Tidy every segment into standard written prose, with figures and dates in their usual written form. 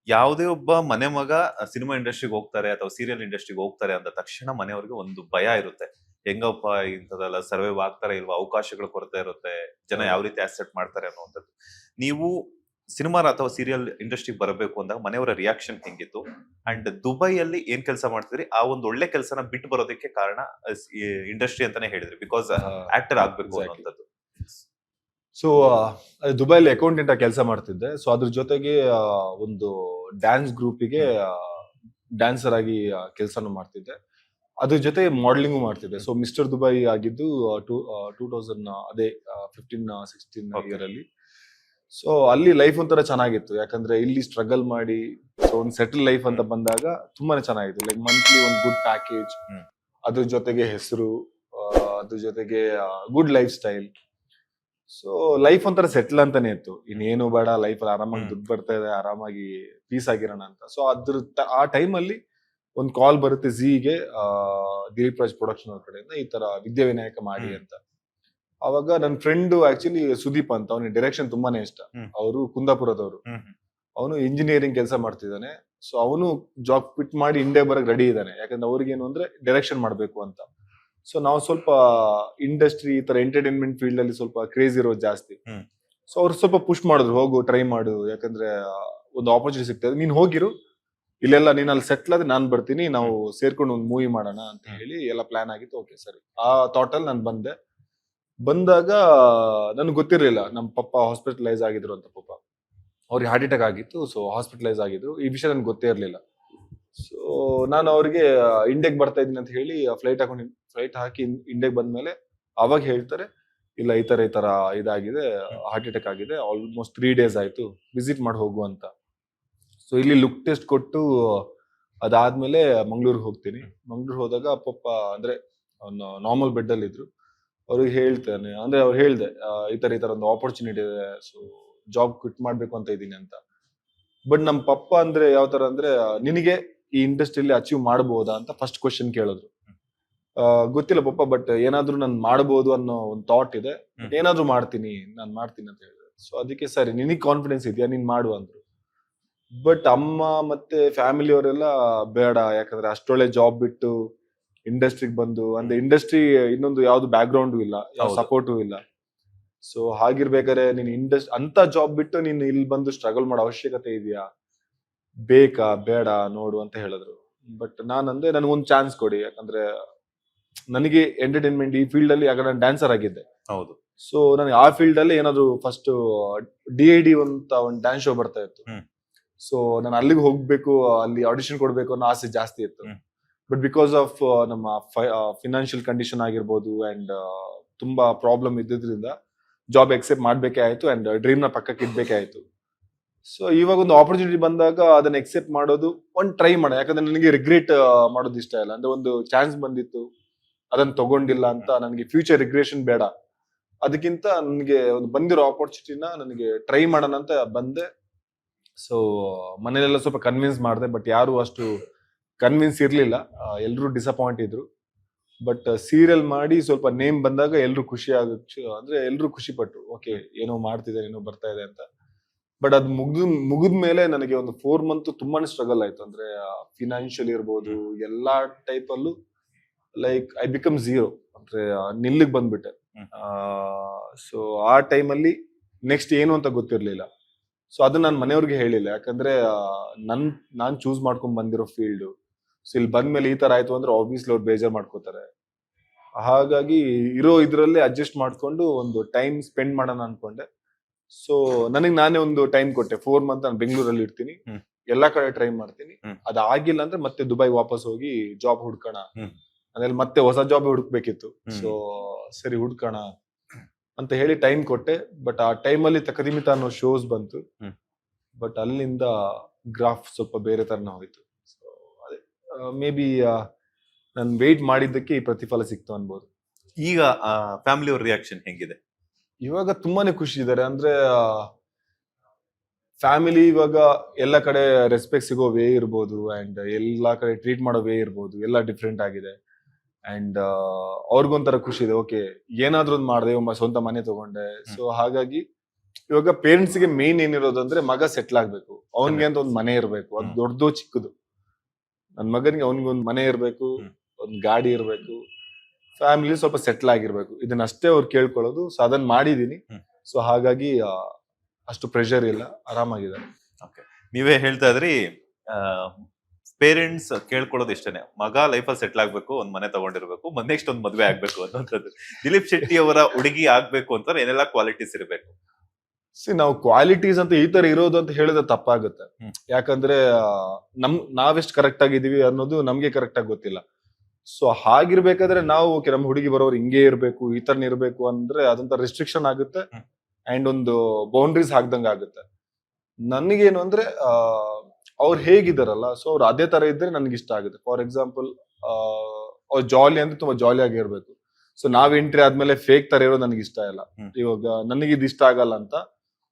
ಯಾವುದೇ ಒಬ್ಬ ಮನೆ ಮಗ ಸಿನಿಮಾ ಇಂಡಸ್ಟ್ರಿಗೆ ಹೋಗ್ತಾರೆ ಅಥವಾ ಸೀರಿಯಲ್ ಇಂಡಸ್ಟ್ರಿಗೆ ಹೋಗ್ತಾರೆ ಅಂದ ತಕ್ಷಣ ಮನೆಯವ್ರಿಗೆ ಒಂದು ಭಯ ಇರುತ್ತೆ. ಹೆಂಗಪ್ಪ ಇಂಥದೆಲ್ಲ ಸರ್ವೈವ್ ಆಗ್ತಾರೆ ಇಲ್ವಾ, ಅವಕಾಶಗಳು ಕೊರತೆ ಇರುತ್ತೆ, ಜನ ಯಾವ ರೀತಿ ಆಕ್ಸೆಪ್ಟ್ ಮಾಡ್ತಾರೆ ಅನ್ನುವಂಥದ್ದು. ನೀವು ಸಿನಿಮಾ ಅಥವಾ ಸೀರಿಯಲ್ ಇಂಡಸ್ಟ್ರಿಗೆ ಬರಬೇಕು ಅಂದಾಗ ಮನೆಯವರ ರಿಯಾಕ್ಷನ್ ಹೆಂಗಿತ್ತು? ಅಂಡ್ ದುಬೈಯಲ್ಲಿ ಏನ್ ಕೆಲಸ ಮಾಡ್ತಿದ್ರಿ? ಆ ಒಂದು ಒಳ್ಳೆ ಕೆಲಸನ ಬಿಟ್ಟು ಬರೋದಕ್ಕೆ ಕಾರಣ ಇಂಡಸ್ಟ್ರಿ ಅಂತಾನೆ ಹೇಳಿದ್ರಿ, ಬಿಕಾಸ್ ಆಕ್ಟರ್ ಆಗ್ಬೇಕು ಅನ್ನುವಂಥದ್ದು. ಸೊ ದುಬೈಲಿ ಅಕೌಂಟೆಂಟ್ ಆಗಿ ಕೆಲಸ ಮಾಡ್ತಿದ್ದೆ. ಸೊ ಅದ್ರ ಜೊತೆಗೆ ಒಂದು ಡ್ಯಾನ್ಸ್ ಗ್ರೂಪಿಗೆ ಡ್ಯಾನ್ಸರ್ ಆಗಿ ಕೆಲಸನೂ ಮಾಡ್ತಿದ್ದೆ. ಅದ್ರ ಜೊತೆ ಮಾಡೆಲಿಂಗು ಮಾಡ್ತಿದ್ದೆ. ಸೊ ಮಿಸ್ಟರ್ ದುಬೈ ಆಗಿದ್ದು 2000 ಅದೇ 15-16 ಇಯರ್ ಅಲ್ಲಿ. ಸೊ ಅಲ್ಲಿ ಲೈಫ್ ಒಂಥರ ಚೆನ್ನಾಗಿತ್ತು, ಯಾಕಂದ್ರೆ ಇಲ್ಲಿ ಸ್ಟ್ರಗಲ್ ಮಾಡಿ ಸೊ ಒಂದು ಸೆಟಲ್ ಲೈಫ್ ಅಂತ ಬಂದಾಗ ತುಂಬಾನೇ ಚೆನ್ನಾಗಿತ್ತು. ಲೈಕ್ ಮಂತ್ಲಿ ಒಂದು ಗುಡ್ ಪ್ಯಾಕೇಜ್, ಅದ್ರ ಜೊತೆಗೆ ಹೆಸರು, ಅದ್ರ ಜೊತೆಗೆ good life style. So life ಒಂಥರ ಸೆಟ್ಲ್ ಅಂತಾನೆ ಇತ್ತು. ಇನ್ನೇನು ಬೇಡ, ಲೈಫ್ ಅಲ್ಲಿ ಆರಾಮಾಗಿ ದುಡ್ಡು ಬರ್ತಾ ಇದೆ, ಆರಾಮಾಗಿ ಪೀಸ್ ಆಗಿರೋಣ ಅಂತ. ಸೊ ಆ ಟೈಮ್ ಅಲ್ಲಿ ಒಂದು ಕಾಲ್ ಬರುತ್ತೆ ಝೀಗೆ, ದಿಲೀಪ್ ರಾಜ್ ಪ್ರೊಡಕ್ಷನ್ ಅವ್ರ ಕಡೆಯಿಂದ ಈ ತರ ವಿದ್ಯಾವಿನಾಯಕ ಮಾಡಿ ಅಂತ. ಅವಾಗ ನನ್ನ ಫ್ರೆಂಡ್ ಆಕ್ಚುಲಿ ಸುದೀಪ್ ಅಂತ, ಅವನಿಗೆ ಡೈರೆಕ್ಷನ್ ತುಂಬಾನೇ ಇಷ್ಟ. ಅವರು ಕುಂದಾಪುರದವರು, ಅವನು ಇಂಜಿನಿಯರಿಂಗ್ ಕೆಲಸ ಮಾಡ್ತಿದ್ದಾನೆ. ಸೊ ಅವನು ಜಾಬ್ ಕ್ವಿಟ್ ಮಾಡಿ ಇಂಡಿಯಾ ಬರಕ್ ರೆಡಿ ಇದ್ದಾನೆ, ಯಾಕಂದ್ರೆ ಅವ್ರಿಗೇನು ಅಂದ್ರೆ ಡೈರೆಕ್ಷನ್ ಮಾಡ್ಬೇಕು ಅಂತ. ಸೊ ನಾವು ಸ್ವಲ್ಪ ಇಂಡಸ್ಟ್ರಿ ಈ ತರ ಎಂಟರ್ಟೈನ್ಮೆಂಟ್ ಫೀಲ್ಡ್ ಅಲ್ಲಿ ಸ್ವಲ್ಪ ಕ್ರೇಜ್ ಇರೋದು ಜಾಸ್ತಿ. ಸೊ ಅವ್ರು ಸ್ವಲ್ಪ ಪುಷ್ ಮಾಡಿದ್ರು, ಹೋಗು ಟ್ರೈ ಮಾಡು, ಯಾಕಂದ್ರೆ ಒಂದು ಆಪರ್ಚುನಿಟಿ ಸಿಗ್ತದೆ, ನೀನ್ ಹೋಗಿರು, ಇಲ್ಲೆಲ್ಲ ನೀನ್ ಅಲ್ಲಿ ಸೆಟ್ಲ್ ಆದ್ರೆ ನಾನ್ ಬರ್ತೀನಿ, ನಾವು ಸೇರ್ಕೊಂಡು ಒಂದು ಮೂವಿ ಮಾಡೋಣ ಅಂತ ಹೇಳಿ ಎಲ್ಲ ಪ್ಲಾನ್ ಆಗಿತ್ತು. ಓಕೆ ಸರಿ, ಆ ಥಾಟ್ ಅಲ್ಲಿ ನಾನು ಬಂದಾಗ ನನ್ಗೆ ಗೊತ್ತಿರ್ಲಿಲ್ಲ ನಮ್ಮ ಪಪ್ಪ ಹಾಸ್ಪಿಟಲೈಸ್ ಆಗಿದ್ರು ಅಂತ. ಪಪ್ಪ ಅವ್ರಿಗೆ ಹಾರ್ಟ್ ಅಟ್ಯಾಕ್ ಆಗಿತ್ತು, ಸೊ ಹಾಸ್ಪಿಟಲೈಸ್ ಆಗಿದ್ರು. ಈ ವಿಷಯ ನನ್ಗೆ ಗೊತ್ತೇ ಇರ್ಲಿಲ್ಲ. ಸೊ ನಾನು ಅವ್ರಿಗೆ ಇಂಡಿಯಾಗೆ ಬರ್ತಾ ಇದ್ದೀನಿ ಅಂತ ಹೇಳಿ ಫ್ಲೈಟ್ ಹಾಕಿ ಇಂಡಿಯಾಗೆ ಬಂದ್ಮೇಲೆ ಅವಾಗ ಹೇಳ್ತಾರೆ, ಇಲ್ಲ ಈ ತರ ಇದಾಗಿದೆ, ಹಾರ್ಟ್ ಅಟ್ಯಾಕ್ ಆಗಿದೆ, ಆಲ್ಮೋಸ್ಟ್ 3 days ಆಯ್ತು, ವಿಸಿಟ್ ಮಾಡಿ ಹೋಗು ಅಂತ. ಸೊ ಇಲ್ಲಿ ಲುಕ್ ಟೆಸ್ಟ್ ಕೊಟ್ಟು ಅದಾದ್ಮೇಲೆ ಮಂಗ್ಳೂರ್ಗೆ ಹೋಗ್ತೀನಿ. ಮಂಗ್ಳೂರ್ ಹೋದಾಗ ಪಪ್ಪ ಅಂದ್ರೆ ನಾರ್ಮಲ್ ಬೆಡ್ ಅಲ್ಲಿ ಇದ್ರು. ಅವ್ರಿಗೆ ಹೇಳ್ತಾನೆ, ಅಂದ್ರೆ ಅವ್ರು ಹೇಳ್ದೆ ಈ ತರ ಒಂದು ಆಪರ್ಚುನಿಟಿ ಇದೆ, ಸೊ ಜಾಬ್ ಕ್ವಿಟ್ ಮಾಡ್ಬೇಕು ಅಂತ ಇದೀನಿ ಅಂತ. ಬಟ್ ನಮ್ ಪಪ್ಪ ಅಂದ್ರೆ ಯಾವ ತರ ಅಂದ್ರೆ, ನಿನಗೆ ಈ ಇಂಡಸ್ಟ್ರಿಯಲ್ಲಿ ಅಚೀವ್ ಮಾಡಬಹುದಾ ಅಂತ ಫಸ್ಟ್ ಕ್ವಶನ್ ಕೇಳಿದ್ರು. ಗೊತ್ತಿಲ್ಲ ಪಪ್ಪ, ಬಟ್ ಏನಾದ್ರೂ ನಾನು ಮಾಡಬಹುದು ಅನ್ನೋ ಒಂದು ಥಾಟ್ ಇದೆ, ಏನಾದ್ರೂ ನಾನು ಮಾಡ್ತೀನಿ ಅಂತ ಹೇಳಿದ್ರು. ಸೊ ಅದಕ್ಕೆ ಸರಿ, ನಿನಗೆ ಕಾನ್ಫಿಡೆನ್ಸ್ ಇದೆಯಾ, ನೀನ್ ಮಾಡು ಅಂದ್ರು. ಬಟ್ ಅಮ್ಮ ಮತ್ತೆ ಫ್ಯಾಮಿಲಿ ಅವರೆಲ್ಲ ಬೇಡ, ಯಾಕಂದ್ರೆ ಅಷ್ಟೊಳ್ಳೆ ಜಾಬ್ ಬಿಟ್ಟು ಇಂಡಸ್ಟ್ರಿಗೆ ಬಂದು, ಅಂದ್ರೆ ಇಂಡಸ್ಟ್ರಿ ಇನ್ನೊಂದು ಯಾವ್ದು ಬ್ಯಾಕ್ ಗ್ರೌಂಡು ಇಲ್ಲ, ಯಾವ ಸಪೋರ್ಟು ಇಲ್ಲ. ಸೊ ಹಾಗಿರ್ಬೇಕಾದ್ರೆ ನೀನ್ ಅಂತ ಜಾಬ್ ಬಿಟ್ಟು ನೀನ್ ಇಲ್ಲಿ ಬಂದು ಸ್ಟ್ರಗಲ್ ಮಾಡೋ ಅವಶ್ಯಕತೆ ಇದೆಯಾ, ಬೇಕಾ ಬೇಡ ನೋಡು ಅಂತ ಹೇಳಿದ್ರು. ಬಟ್ ನಾನಂದ್ರೆ ನನಗೊಂದು ಚಾನ್ಸ್ ಕೊಡಿ, ಯಾಕಂದ್ರೆ ನನಗೆ ಎಂಟರ್ಟೈನ್ಮೆಂಟ್ ಈ ಫೀಲ್ಡ್ ಅಲ್ಲಿ, ಯಾಕಂದ್ರೆ ನಾನು ಡ್ಯಾನ್ಸರ್ ಆಗಿದ್ದೆ. ಹೌದು. ಸೊ ನನಗೆ ಆ ಫೀಲ್ಡ್ ಅಲ್ಲಿ ಏನಾದ್ರು ಫಸ್ಟ್ DID ಅಂತ ಒಂದು ಡ್ಯಾನ್ಸ್ ಶೋ ಬರ್ತಾ ಇತ್ತು. ಸೊ ನಾನು ಅಲ್ಲಿಗೆ ಹೋಗ್ಬೇಕು, ಅಲ್ಲಿ ಆಡಿಷನ್ ಕೊಡ್ಬೇಕು ಅನ್ನೋ ಆಸೆ ಜಾಸ್ತಿ ಇತ್ತು. ಬಟ್ ಬಿಕಾಸ್ ಆಫ್ ನಮ್ಮ ಫಿನಾನ್ಷಿಯಲ್ ಕಂಡೀಷನ್ ಆಗಿರ್ಬೋದು ಅಂಡ್ ತುಂಬಾ ಪ್ರಾಬ್ಲಮ್ ಇದ್ದಿದ್ರಿಂದ ಜಾಬ್ ಎಕ್ಸೆಪ್ಟ್ ಮಾಡ್ಬೇಕೇ ಆಯ್ತು, ಅಂಡ್ ಡ್ರೀಮ್ ನ ಪಕ್ಕಕ್ಕೆ ಇಡ್ಬೇಕೇ ಆಯ್ತು. ಸೊ ಇವಾಗ ಒಂದು ಆಪರ್ಚುನಿಟಿ ಬಂದಾಗ ಅದನ್ನ ಎಕ್ಸೆಪ್ಟ್ ಮಾಡೋದು, ಒಂದು ಟ್ರೈ ಮಾಡ, ಯಾಕಂದ್ರೆ ನನಗೆ ರಿಗ್ರೆಟ್ ಮಾಡೋದು ಇಷ್ಟ ಇಲ್ಲ. ಅಂದ್ರೆ ಒಂದು ಚಾನ್ಸ್ ಬಂದಿತ್ತು, ಅದನ್ನ ತಗೊಂಡಿಲ್ಲ ಅಂತ ನನಗೆ ಫ್ಯೂಚರ್ ರಿಗ್ರೆಷನ್ ಬೇಡ. ಅದಕ್ಕಿಂತ ನನಗೆ ಒಂದು ಬಂದಿರೋ ಆಪರ್ಚುನಿಟಿನ ನನಗೆ ಟ್ರೈ ಮಾಡೋಣ ಅಂತ ಬಂದೆ. ಸೊ ಮನೇಲೆಲ್ಲ ಸ್ವಲ್ಪ ಕನ್ವಿನ್ಸ್ ಮಾಡಿದೆ, ಬಟ್ ಯಾರು ಅಷ್ಟು ಕನ್ವಿನ್ಸ್ ಇರ್ಲಿಲ್ಲ, ಎಲ್ರು ಡಿಸಪಾಯಿಂಟ್ ಇದ್ರು. ಬಟ್ ಸೀರಿಯಲ್ ಮಾಡಿ ಸ್ವಲ್ಪ ನೇಮ್ ಬಂದಾಗ ಎಲ್ರು ಅಂದ್ರೆ ಎಲ್ರು ಖುಷಿ ಪಟ್ರು, ಓಕೆ ಏನೋ ಮಾಡ್ತಿದ್ದಾರೆ, ಏನೋ ಬರ್ತಾ ಇದೆ ಅಂತ. ಬಟ್ ಅದು ಮುಗಿದ್ಮೇಲೆ ನನಗೆ ಒಂದು 4 months ತುಂಬಾನೇ ಸ್ಟ್ರಗಲ್ ಆಯ್ತು. ಅಂದ್ರೆ ಫಿನಾನ್ಷಿಯಲ್ ಇರ್ಬೋದು, ಎಲ್ಲಾ ಟೈಪ್ ಅಲ್ಲೂ ಲೈಕ್ ಐ ಬಿಕಮ್ ಝೀರೋ, ಅಂದ್ರೆ ನಿಲ್ಲಿಗೆ ಬಂದ್ಬಿಟ್ಟೆ. ಸೊ ಆ ಟೈಮಲ್ಲಿ ನೆಕ್ಸ್ಟ್ ಏನು ಅಂತ ಗೊತ್ತಿರ್ಲಿಲ್ಲ. ಸೊ ಅದು ನಾನು ಮನೆಯವ್ರಿಗೆ ಹೇಳಿಲ್ಲ, ಯಾಕಂದ್ರೆ ನಾನ್ ಚೂಸ್ ಮಾಡ್ಕೊಂಡ್ ಬಂದಿರೋ ಫೀಲ್ಡ್. ಸೊ ಇಲ್ಲಿ ಬಂದ್ಮೇಲೆ ಈ ತರ ಆಯ್ತು ಅಂದ್ರೆ ಆಬ್ವಿಯಸ್ಲಿ ಅವ್ರು ಬೇಜಾರ್ ಮಾಡ್ಕೋತಾರೆ. ಹಾಗಾಗಿ ಇರೋ ಇದ್ರಲ್ಲೇ ಅಡ್ಜಸ್ಟ್ ಮಾಡ್ಕೊಂಡು ಒಂದು ಟೈಮ್ ಸ್ಪೆಂಡ್ ಮಾಡೋಣ ಅನ್ಕೊಂಡೆ. ಸೊ ನಾನೇ ಒಂದು ಟೈಮ್ ಕೊಟ್ಟೆ, 4 months ನಾನು ಬೆಂಗಳೂರಲ್ಲಿ ಇರ್ತೀನಿ, ಎಲ್ಲಾ ಕಡೆ ಟ್ರೈ ಮಾಡ್ತೀನಿ. ಅದಾಗಿಲ್ಲ ಅಂದ್ರೆ ಮತ್ತೆ ದುಬೈ ವಾಪಸ್ ಹೋಗಿ ಜಾಬ್ ಹುಡ್ಕೋಣ, ಅದ್ರಲ್ಲಿ ಮತ್ತೆ ಹೊಸ ಜಾಬ್ ಹುಡುಕ್ಬೇಕಿತ್ತು. ಸೊ ಸರಿ ಹುಡ್ಕೋಣ ಅಂತ ಹೇಳಿ ಟೈಮ್ ಕೊಟ್ಟೆ. ಬಟ್ ಆ ಟೈಮಲ್ಲಿ ತಕದಿಮಿತ ಅನ್ನೋ ಶೋಸ್ ಬಂತು. ಬಟ್ ಅಲ್ಲಿಂದ ಗ್ರಾಫ್ ಸ್ವಲ್ಪ ಬೇರೆ ತರನ ಹೋಯ್ತು. ಸೊ ಅದೇ ಮೇ ಬಿ ನಾನು ವೇಟ್ ಮಾಡಿದ್ದಕ್ಕೆ ಈ ಪ್ರತಿಫಲ ಸಿಕ್ತು ಅನ್ಬೋದು. ಈಗ ಫ್ಯಾಮಿಲಿ ಅವ್ರ ರಿಯಾಕ್ಷನ್ ಹೆಂಗಿದೆ? ಇವಾಗ ತುಂಬಾನೇ ಖುಷಿ ಇದ್ದಾರೆ. ಅಂದ್ರೆ ಫ್ಯಾಮಿಲಿ ಇವಾಗ ಎಲ್ಲ ಕಡೆ ರೆಸ್ಪೆಕ್ಟ್ ಸಿಗೋ ವೇ ಇರ್ಬೋದು, ಅಂಡ್ ಎಲ್ಲಾ ಕಡೆ ಟ್ರೀಟ್ ಮಾಡೋ ವೇ ಇರ್ಬೋದು, ಎಲ್ಲ ಡಿಫ್ರೆಂಟ್ ಆಗಿದೆ. ಅಂಡ್ ಅವ್ರಿಗೊಂಥರ ಖುಷಿ ಇದೆ, ಓಕೆ ಏನಾದ್ರೂ ಒಂದು ಮಾಡಿದೆ, ಸ್ವಂತ ಮನೆ ತಗೊಂಡೆ. ಸೊ ಹಾಗಾಗಿ ಇವಾಗ ಪೇರೆಂಟ್ಸ್ ಗೆ ಮೇನ್ ಏನಿರೋದಂದ್ರೆ ಮಗ ಸೆಟ್ಲ್ ಆಗ್ಬೇಕು, ಅವನ್ಗೆ ಅಂತ ಒಂದ್ ಮನೆ ಇರ್ಬೇಕು, ಅದು ದೊಡ್ಡದು ಚಿಕ್ಕದು. ನನ್ ಮಗನಿಗೆ ಅವನಿಗೊಂದ್ ಮನೆ ಇರ್ಬೇಕು, ಒಂದ್ ಗಾಡಿ ಇರ್ಬೇಕು, ಫ್ಯಾಮಿಲಿ ಸ್ವಲ್ಪ ಸೆಟ್ಲ್ ಆಗಿರ್ಬೇಕು, ಇದನ್ನಷ್ಟೇ ಅವ್ರು ಕೇಳ್ಕೊಳ್ಳೋದು. ಸೊ ಅದನ್ನ ಮಾಡಿದೀನಿ. ಸೊ ಹಾಗಾಗಿ ಅಷ್ಟು ಪ್ರೆಷರ್ ಇಲ್ಲ, ಆರಾಮಾಗಿದೆ. ನೀವೇ ಹೇಳ್ತಾ ಇದ್ರಿ ಪೇರೆಂಟ್ಸ್ ಕೇಳ್ಕೊಳ್ಳೋದು ಇಷ್ಟೇನೆ, ಮಗ ಲೈಫಲ್ಲಿ ಸೆಟ್ಲ್ ಆಗ್ಬೇಕು, ಒಂದ್ ಮನೆ ತಗೊಂಡಿರ್ಬೇಕು, ನೆಕ್ಸ್ಟ್ ಒಂದ್ ಮದ್ವೆ ಆಗ್ಬೇಕು ಅನ್ನೋಂಥದ್ದು. ದಿಲೀಪ್ ಶೆಟ್ಟಿ ಅವರ ಹುಡುಗಿ ಆಗ್ಬೇಕು ಅಂತ ಏನೆಲ್ಲ ಕ್ವಾಲಿಟೀಸ್ ಇರಬೇಕು? ನಾವು ಕ್ವಾಲಿಟೀಸ್ ಅಂತ ಈ ತರ ಇರೋದು ಅಂತ ಹೇಳಿದ್ರೆ ತಪ್ಪಾಗುತ್ತೆ. ಯಾಕಂದ್ರೆ ನಾವೆಷ್ಟು ಕರೆಕ್ಟ್ ಆಗಿದೀವಿ ಅನ್ನೋದು ನಮ್ಗೆ ಕರೆಕ್ಟ್ ಆಗಿ ಗೊತ್ತಿಲ್ಲ. ಸೊ ಹಾಗಿರ್ಬೇಕಾದ್ರೆ ನಾವು ನಮ್ಮ ಹುಡುಗಿ ಬರೋರು ಹಿಂಗೆ ಇರ್ಬೇಕು, ಈ ತರ ಇರ್ಬೇಕು ಅಂದ್ರೆ ಅದಂತ ರೆಸ್ಟ್ರಿಕ್ಷನ್ ಆಗುತ್ತೆ ಅಂಡ್ ಒಂದು ಬೌಂಡ್ರೀಸ್ ಹಾಕ್ದಂಗ ಆಗುತ್ತೆ. ನನಗೇನು ಅಂದ್ರೆ ಅವ್ರು ಹೇಗಿದಾರಲ್ಲ, ಸೊ ಅವ್ರು ಅದೇ ತರ ಇದ್ರೆ ನನ್ಗೆ ಇಷ್ಟ ಆಗುತ್ತೆ. ಫಾರ್ ಎಕ್ಸಾಂಪಲ್ ಅವ್ರು ಜಾಲಿ ಅಂದ್ರೆ ತುಂಬಾ ಜಾಲಿ ಆಗಿರ್ಬೇಕು. ಸೊ ನಾವ್ ಎಂಟ್ರಿ ಆದ್ಮೇಲೆ ಫೇಕ್ ತರ ಇರೋದು ನನಗೆ ಇಷ್ಟ ಇಲ್ಲ. ಇವಾಗ ನನಗೆ ಇದು ಇಷ್ಟ ಆಗಲ್ಲ ಅಂತ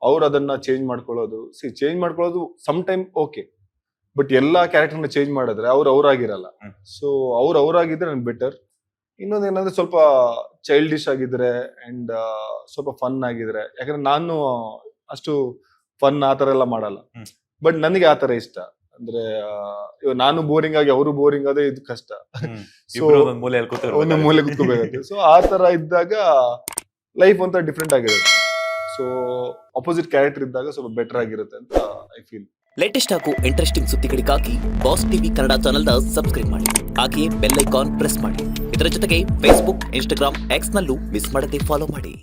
ಅವ್ರು ಅದನ್ನ ಚೇಂಜ್ ಮಾಡ್ಕೊಳ್ಳೋದು, ಚೇಂಜ್ ಮಾಡ್ಕೊಳ್ಳೋದು ಸಮ್ ಟೈಮ್ ಓಕೆ, ಬಟ್ ಎಲ್ಲಾ ಕ್ಯಾರೆಕ್ಟರ್ನ ಚೇಂಜ್ ಮಾಡಿದ್ರೆ ಅವ್ರಾಗಿರಲ್ಲ. ಸೊ ಅವ್ರಾಗಿದ್ರೆ ನನ್ಗೆ ಬೆಟರ್. ಇನ್ನೊಂದ್ ಏನಂದ್ರೆ ಸ್ವಲ್ಪ ಚೈಲ್ಡಿಶ್ ಆಗಿದ್ರೆ ಅಂಡ್ ಸ್ವಲ್ಪ ಫನ್ ಆಗಿದ್ರೆ, ಯಾಕಂದ್ರೆ ನಾನು ಅಷ್ಟು ಫನ್ ಆತರ ಎಲ್ಲ ಮಾಡಲ್ಲ, ಬಟ್ ನನಗೆ ಆತರ ಇಷ್ಟ. ಅಂದ್ರೆ ನಾನು ಬೋರಿಂಗ್ ಆಗಿ ಅವರು ಬೋರಿಂಗ್ ಆದ್ರೆ ಇದು ಕಷ್ಟ. ಒಂದ್ ಮೂಲೆ ಕುತ್ಕೋಬೇಕಾಗುತ್ತೆ. ಸೊ ಆ ತರ ಇದ್ದಾಗ ಲೈಫ್ ಒಂಥರ ಡಿಫ್ರೆಂಟ್ ಆಗಿರುತ್ತೆ. ಸೊ ಅಪೋಸಿಟ್ ಕ್ಯಾರೆಕ್ಟರ್ ಇದ್ದಾಗ ಸ್ವಲ್ಪ ಬೆಟರ್ ಆಗಿರುತ್ತೆ ಅಂತ ಐ ಫೀಲ್. ಲೇಟೆಸ್ಟ್ ಹಾಗೂ ಇಂಟ್ರೆಸ್ಟಿಂಗ್ ಸುದ್ದಿಗಳಿಗಾಗಿ ಬಾಸ್ ಟಿವಿ ಕನ್ನಡ ಚಾನೆಲ್ನ ಸಬ್ಸ್ಕ್ರೈಬ್ ಮಾಡಿ, ಹಾಗೆಯೇ ಬೆಲ್ ಐಕಾನ್ ಪ್ರೆಸ್ ಮಾಡಿ. ಇದರ ಜೊತೆಗೆ ಫೇಸ್ಬುಕ್, ಇನ್ಸ್ಟಾಗ್ರಾಮ್, ಎಕ್ಸ್ ನಲ್ಲೂ ಮಿಸ್ ಮಾಡದೆ ಫಾಲೋ ಮಾಡಿ.